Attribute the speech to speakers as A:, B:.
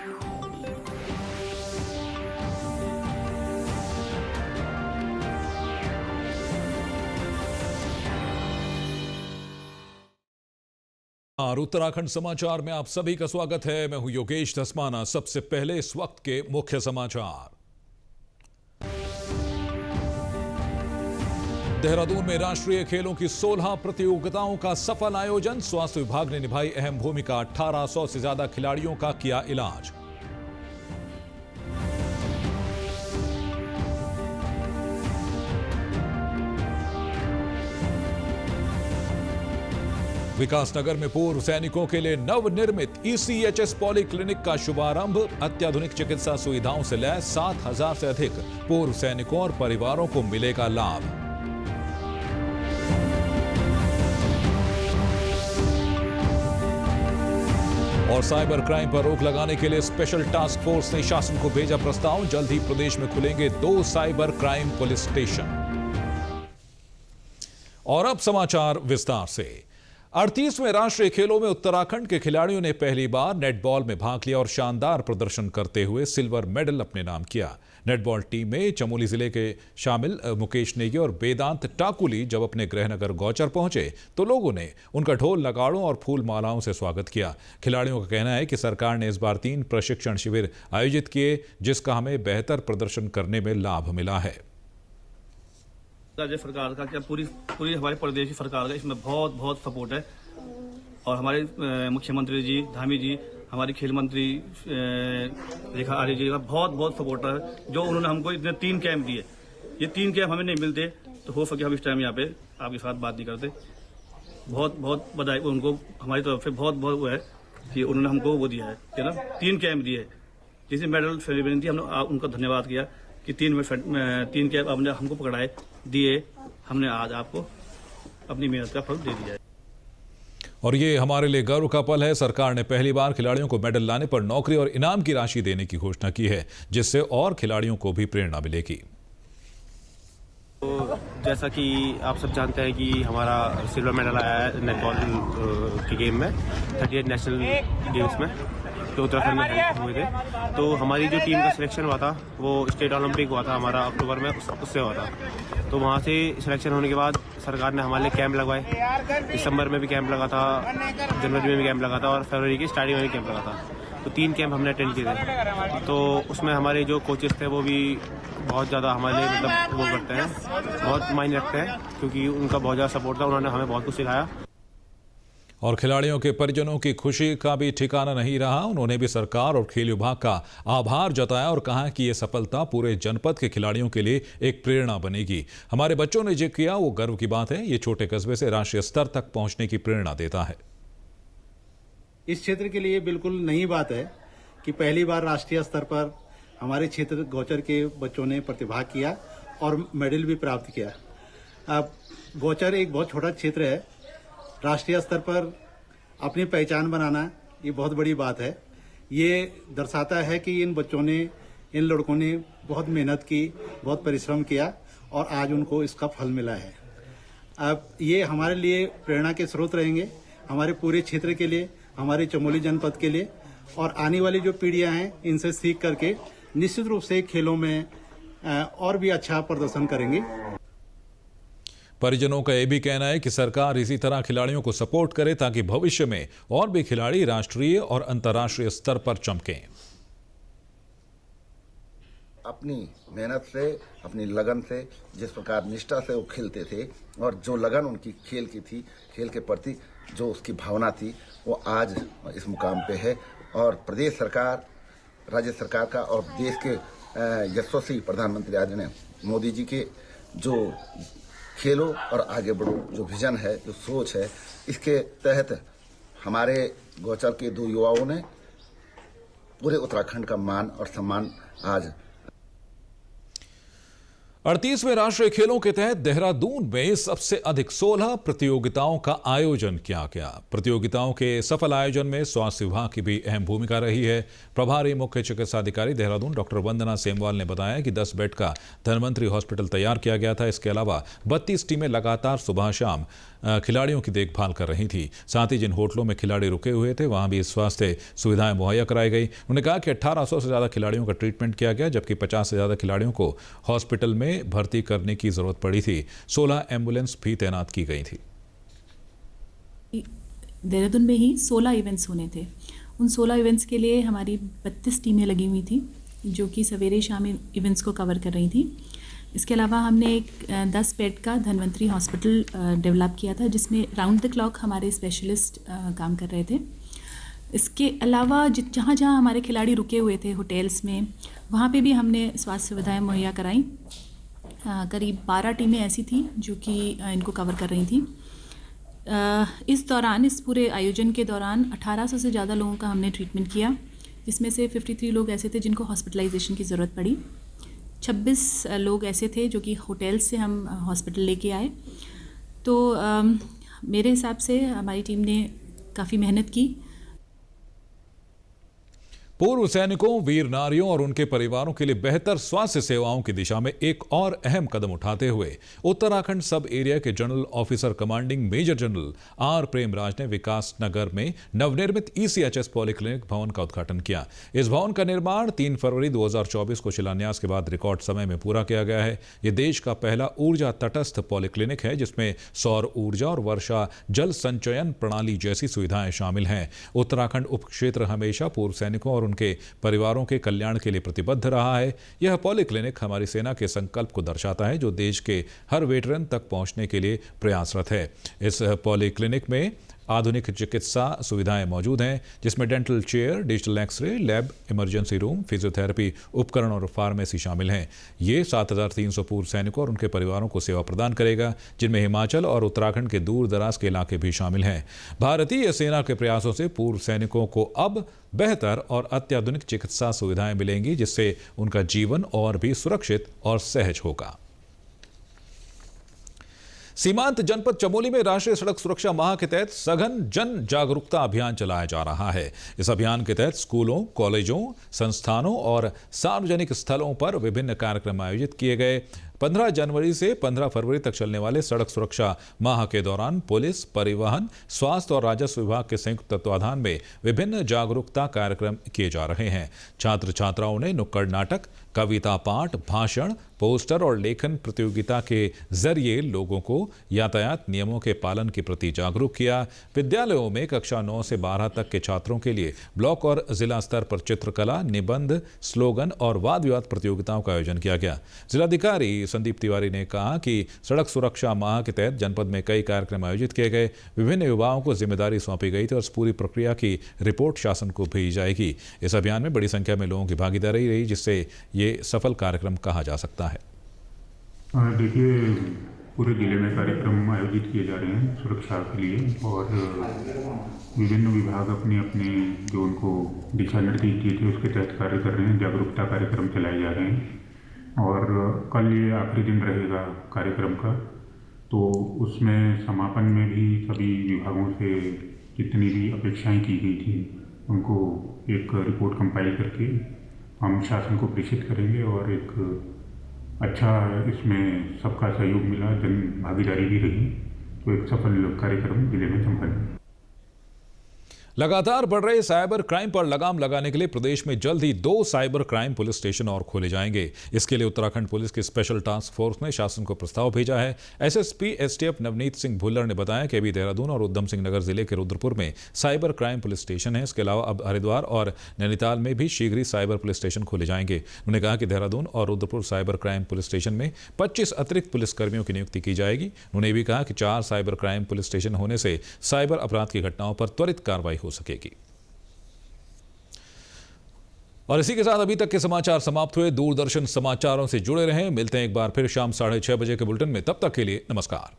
A: और उत्तराखंड समाचार में आप सभी का स्वागत है। मैं हूं योगेश धस्माना। सबसे पहले इस वक्त के मुख्य समाचार। देहरादून में राष्ट्रीय खेलों की 16 प्रतियोगिताओं का सफल आयोजन। स्वास्थ्य विभाग ने निभाई अहम भूमिका। 1800 से ज्यादा खिलाड़ियों का किया इलाज। विकासनगर में पूर्व सैनिकों के लिए नवनिर्मित ECHS पॉलीक्लिनिक का शुभारंभ। अत्याधुनिक चिकित्सा सुविधाओं से लैस 7000 से अधिक पूर्व सैनिकों और परिवारों को मिलेगा लाभ। और साइबर क्राइम पर रोक लगाने के लिए स्पेशल टास्क फोर्स ने शासन को भेजा प्रस्ताव। जल्द ही प्रदेश में खुलेंगे 2 साइबर क्राइम पुलिस स्टेशन। और अब समाचार विस्तार से। 38वें राष्ट्रीय खेलों में उत्तराखंड के खिलाड़ियों ने पहली बार नेटबॉल में भाग लिया और शानदार प्रदर्शन करते हुए सिल्वर मेडल अपने नाम किया। नेटबॉल टीम में चमोली जिले के शामिल मुकेश नेगी और वेदांत टाकुली जब अपने गृहनगर गौचर पहुंचे तो लोगों ने उनका ढोल नगाड़ों और फूल मालाओं से स्वागत किया। खिलाड़ियों का कहना है कि सरकार ने इस बार 3 प्रशिक्षण शिविर आयोजित किए, जिसका हमें बेहतर प्रदर्शन करने में लाभ मिला है।
B: राज्य सरकार का क्या पूरी हमारे प्रदेश की सरकार का इसमें बहुत बहुत सपोर्ट है। और हमारे मुख्यमंत्री जी धामी जी, हमारी खेल मंत्री रेखा आर्य जी का बहुत बहुत सपोर्ट है। जो उन्होंने हमको इतने 3 कैंप दिए, ये 3 कैंप हमें नहीं मिलते तो हो सके हम इस टाइम यहाँ पे आपके साथ बात नहीं करते। बहुत बहुत बधाई उनको हमारी तरफ से, बहुत बहुत वो है कि उन्होंने हमको वो दिया है ना, 3 कैंप दिए। जिसे मेडल सेरेमनी थी हमने उनका धन्यवाद किया कि 3 कैंप आपने हमको पकड़ाए दिए, हमने आज आपको अपनी मेहनत का फल दे दिया है।
A: और ये हमारे लिए गर्व का पल है। सरकार ने पहली बार खिलाड़ियों को मेडल लाने पर नौकरी और इनाम की राशि देने की घोषणा की है, जिससे और खिलाड़ियों को भी प्रेरणा मिलेगी।
C: तो जैसा कि आप सब जानते हैं कि हमारा सिल्वर मेडल आया है नेटबॉल के गेम में 38 नेशनल गेम्स में, जो उत्तराखंड में हेल्प हुए थे। तो हमारी जो टीम का सिलेक्शन हुआ था वो स्टेट ओलंपिक हुआ था हमारा अक्टूबर में, उससे हुआ था। तो वहाँ से सिलेक्शन होने के बाद सरकार ने हमारे लिए कैंप लगवाए। दिसंबर में भी कैंप लगा था, जनवरी में भी कैंप लगा था और फरवरी की स्टार्टिंग में भी कैंप लगा था। तो 3 कैंप हमने अटेंड किए थे। तो उसमें हमारे जो कोचेस थे वो भी बहुत ज़्यादा हमारे लिए मतलब वो करते हैं, बहुत मायने रखते हैं, क्योंकि उनका बहुत ज़्यादा सपोर्ट था। उन्होंने हमें बहुत कुछ सिखाया।
A: और खिलाड़ियों के परिजनों की खुशी का भी ठिकाना नहीं रहा। उन्होंने भी सरकार और खेल विभाग का आभार जताया और कहा कि यह सफलता पूरे जनपद के खिलाड़ियों के लिए एक प्रेरणा बनेगी। हमारे बच्चों ने जो किया वो गर्व की बात है। ये छोटे कस्बे से राष्ट्रीय स्तर तक पहुंचने की प्रेरणा देता है।
D: इस क्षेत्र के लिए बिल्कुल नई बात है कि पहली बार राष्ट्रीय स्तर पर हमारे क्षेत्र गौचर के बच्चों ने प्रतिभाग किया और मेडल भी प्राप्त किया। अब गौचर एक बहुत छोटा क्षेत्र है, राष्ट्रीय स्तर पर अपनी पहचान बनाना ये बहुत बड़ी बात है। ये दर्शाता है कि इन बच्चों ने, इन लड़कों ने बहुत मेहनत की, बहुत परिश्रम किया और आज उनको इसका फल मिला है। अब ये हमारे लिए प्रेरणा के स्रोत रहेंगे, हमारे पूरे क्षेत्र के लिए, हमारे चमोली जनपद के लिए। और आने वाली जो पीढ़ियां हैं इनसे सीख करके निश्चित रूप से खेलों में और भी अच्छा प्रदर्शन करेंगे।
A: परिजनों का यह भी कहना है कि सरकार इसी तरह खिलाड़ियों को सपोर्ट करे ताकि भविष्य में और भी खिलाड़ी राष्ट्रीय और अंतर्राष्ट्रीय स्तर पर चमकें।
E: अपनी मेहनत से, अपनी लगन से, जिस प्रकार निष्ठा से वो खेलते थे और जो लगन उनकी खेल की थी, खेल के प्रति जो उसकी भावना थी, वो आज इस मुकाम पे है। और प्रदेश सरकार, राज्य सरकार का और देश के यशस्वी प्रधानमंत्री आदरणीय मोदी जी के जो खेलो और आगे बढ़ो जो विजन है, जो सोच है, इसके तहत हमारे गौचर के 2 युवाओं ने पूरे उत्तराखंड का मान और सम्मान आज
A: 38वें राष्ट्रीय खेलों के तहत देहरादून में सबसे अधिक 16 प्रतियोगिताओं का आयोजन किया गया। प्रतियोगिताओं के सफल आयोजन में स्वास्थ्य विभाग की भी अहम भूमिका रही है। प्रभारी मुख्य चिकित्सा अधिकारी देहरादून डॉक्टर वंदना सेमवाल ने बताया कि 10 बेड का धन्वंतरी हॉस्पिटल तैयार किया गया था। इसके अलावा 32 टीमें लगातार सुबह शाम खिलाड़ियों की देखभाल कर रही थी। साथ ही जिन होटलों में खिलाड़ी रुके हुए थे वहां भी स्वास्थ्य सुविधाएं मुहैया कराई गई। उन्होंने कहा कि 1800 से ज़्यादा खिलाड़ियों का ट्रीटमेंट किया गया, जबकि 50 से ज़्यादा खिलाड़ियों को हॉस्पिटल में भर्ती करने की ज़रूरत पड़ी थी। 16 एम्बुलेंस भी तैनात की गई थी।
F: देहरादून में ही 16 इवेंट्स होने थे। उन 16 इवेंट्स के लिए हमारी 32 टीमें लगी हुई थी, जो कि सवेरे शाम इवेंट्स को कवर कर रही थी। इसके अलावा हमने एक 10 बेड का धन्वंतरी हॉस्पिटल डेवलप किया था, जिसमें राउंड द क्लॉक हमारे स्पेशलिस्ट काम कर रहे थे। इसके अलावा जहाँ जहाँ हमारे खिलाड़ी रुके हुए थे होटल्स में, वहाँ पे भी हमने स्वास्थ्य सुविधाएं मुहैया कराई। करीब 12 टीमें ऐसी थी जो कि इनको कवर कर रही थी। इस दौरान, इस पूरे आयोजन के दौरान 1800 से ज़्यादा लोगों का हमने ट्रीटमेंट किया, जिसमें से 53 लोग ऐसे थे जिनको हॉस्पिटलाइजेशन की ज़रूरत पड़ी। 26 लोग ऐसे थे जो कि होटल्स से हम हॉस्पिटल लेके आए। तो मेरे हिसाब से हमारी टीम ने काफ़ी मेहनत की।
A: पूर्व सैनिकों, वीर नारियों और उनके परिवारों के लिए बेहतर स्वास्थ्य सेवाओं की दिशा में एक और अहम कदम उठाते हुए उत्तराखंड सब एरिया के general officer commanding major general R Premraj ने विकास नगर में नवनिर्मित ECHS पॉलीक्लिनिक भवन का उद्घाटन किया। इस भवन का निर्माण 3 फरवरी 2024 को शिलान्यास के बाद रिकॉर्ड समय में पूरा किया गया है। ये देश का पहला ऊर्जा तटस्थ पॉलीक्लिनिक है, जिसमें सौर ऊर्जा और वर्षा जल संचयन प्रणाली जैसी सुविधाएं शामिल हैं। उत्तराखंड उपक्षेत्र हमेशा पूर्व सैनिकों और उनके परिवारों के कल्याण के लिए प्रतिबद्ध रहा है। यह पॉलीक्लिनिक हमारी सेना के संकल्प को दर्शाता है, जो देश के हर वेटरन तक पहुंचने के लिए प्रयासरत है। इस पॉलीक्लिनिक में आधुनिक चिकित्सा सुविधाएं मौजूद हैं, जिसमें dental chair, digital x ray lab, emergency room, physiotherapy उपकरण और फार्मेसी शामिल हैं। ये 7300 पूर्व सैनिकों और उनके परिवारों को सेवा प्रदान करेगा, जिनमें हिमाचल और उत्तराखंड के दूर दराज के इलाके भी शामिल हैं। भारतीय सेना के प्रयासों से पूर्व सैनिकों को अब बेहतर और अत्याधुनिक चिकित्सा सुविधाएं मिलेंगी, जिससे उनका जीवन और भी सुरक्षित और सहज होगा। सीमांत जनपद चमोली में राष्ट्रीय सड़क सुरक्षा माह के तहत सघन जन जागरूकता अभियान चलाया जा रहा है। इस अभियान के तहत स्कूलों, कॉलेजों, संस्थानों और सार्वजनिक स्थलों पर विभिन्न कार्यक्रम आयोजित किए गए। 15 जनवरी से 15 फरवरी तक चलने वाले सड़क सुरक्षा माह के दौरान पुलिस, परिवहन, स्वास्थ्य और राजस्व विभाग के संयुक्त तत्वाधान में विभिन्न जागरूकता कार्यक्रम किए जा रहे हैं। छात्र छात्राओं ने नुक्कड़ नाटक, कविता पाठ, भाषण, पोस्टर और लेखन प्रतियोगिता के जरिए लोगों को यातायात नियमों के पालन के प्रति जागरूक किया। विद्यालयों में कक्षा 9 से 12 तक के छात्रों के लिए ब्लॉक और जिला स्तर पर चित्रकला, निबंध, स्लोगन और वाद विवाद प्रतियोगिताओं का आयोजन किया गया। जिलाधिकारी संदीप तिवारी ने कहा कि सड़क सुरक्षा माह के तहत जनपद में कई कार्यक्रम आयोजित किए गए। विभिन्न विभागों को जिम्मेदारी सौंपी गई थी और इस पूरी प्रक्रिया की रिपोर्ट शासन को भेजी जाएगी। इस अभियान में बड़ी संख्या में लोगों की भागीदारी रही, जिससे ये सफल कार्यक्रम कहा जा सकता है।
G: देखिए, पूरे जिले में कार्यक्रम आयोजित किए जा रहे हैं सुरक्षा के लिए, और विभिन्न विभाग अपने अपने जो उनको दिशा निर्देश दिए थे उसके तहत कार्य कर रहे हैं। जागरूकता कार्यक्रम चलाए जा रहे हैं और कल ये आखिरी दिन रहेगा कार्यक्रम का। तो उसमें समापन में भी सभी विभागों से जितनी भी अपेक्षाएं की गई थी उनको एक रिपोर्ट कंपाइल करके हम शासन को प्रेषित करेंगे, और एक अच्छा इसमें सबका सहयोग मिला, जन भागीदारी भी रही, तो एक सफल कार्यक्रम जिले में संपन्न।
A: लगातार बढ़ रहे साइबर क्राइम पर लगाम लगाने के लिए प्रदेश में जल्द ही 2 साइबर क्राइम पुलिस स्टेशन और खोले जाएंगे। इसके लिए उत्तराखंड पुलिस की स्पेशल टास्क फोर्स ने शासन को प्रस्ताव भेजा है। SSP STF नवनीत सिंह भुल्लर ने बताया कि अभी देहरादून और उधम सिंह नगर जिले के रुद्रपुर में साइबर क्राइम पुलिस स्टेशन है। इसके अलावा अब हरिद्वार और नैनीताल में भी शीघ्र ही साइबर पुलिस स्टेशन खोले जाएंगे। उन्होंने कहा कि देहरादून और Rudrapur cyber crime police station में 25 अतिरिक्त पुलिस कर्मियों की नियुक्ति की जाएगी। उन्होंने ये भी कहा कि 4 साइबर क्राइम पुलिस स्टेशन होने से साइबर अपराध की घटनाओं पर त्वरित कार्रवाई हो सकेगी। और इसी के साथ अभी तक के समाचार समाप्त हुए। दूरदर्शन समाचारों से जुड़े रहें। मिलते हैं एक बार फिर शाम 6:30 बजे के बुलेटिन में। तब तक के लिए नमस्कार।